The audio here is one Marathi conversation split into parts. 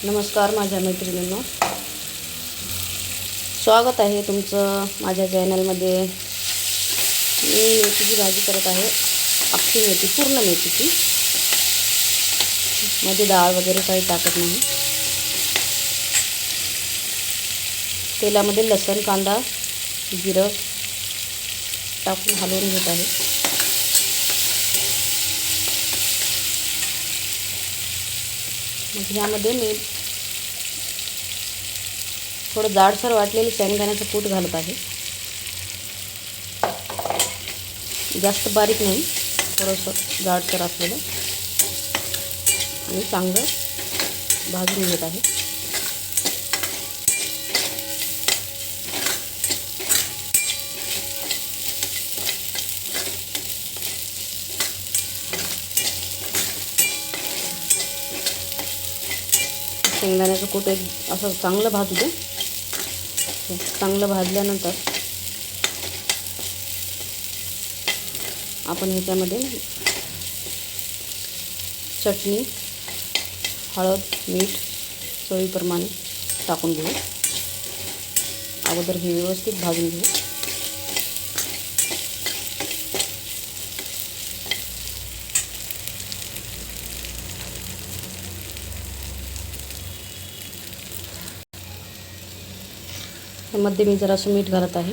नमस्कार माझ्या मैत्रिणींनो, स्वागत आहे तुमचं माझ्या चॅनलमध्ये। मी मेथीची भाजी करत आहे, अख्खी मेथी, पूर्ण मेथीची, मध्ये डाळ वगैरे काही टाकत नाही। तेलामध्ये लसूण, कांदा, जिरं टाकून हलवून घेत आहे। मग ह्यामध्ये मी थोडं जाडसर वाटलेलं शेंगदाण्याचं कूट घालत आहे। जास्त बारीक नाही, थोडंसं जाडसर असलेलं, आणि चांगलं भाजून घेत आहे। शेंगदाण्याचं कूट असं चांगलं भाजू दे। चांगलं भाजल्यानंतर आपण ह्याच्यामध्ये चटणी, हळद, मीठ चवीप्रमाणे टाकून घेऊ। अगोदर हे व्यवस्थित भाजून घेऊ। मध्ये मी जरासं मीठ घालत आहे,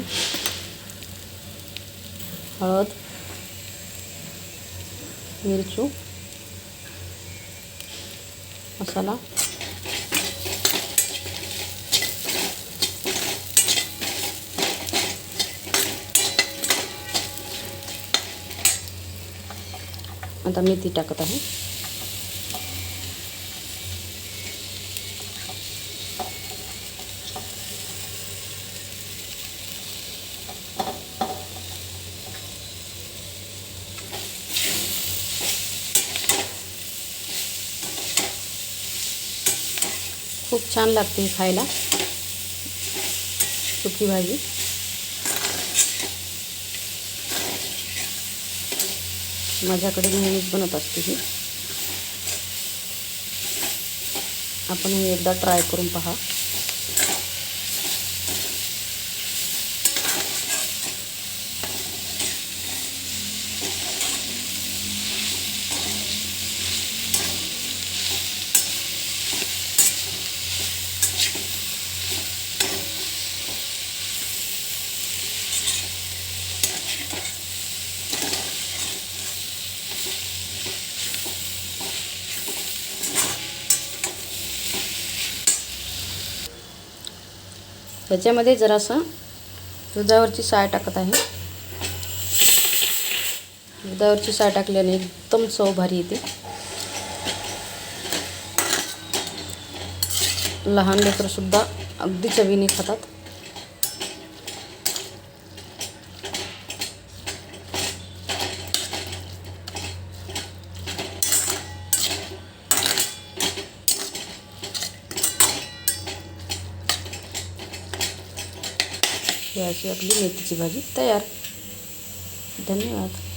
हळद, मिरची मसाला, आता मेथी टाकत आहे। खूप छान लागते खायला सुकी भाजी। माझ्याकडे नेहमीच बनत असते ही। आपण हे एकदा ट्राय करून पहा। ह्याच्यामध्ये जरासं दुधावरची साय टाकत आहे। दुधावरची साय टाकल्याने एकदम चव भारी येते। लहान लेकरं सुद्धा अगदी चवीने खातात। ही अशी आपली मेथीची भाजी तयार। धन्यवाद।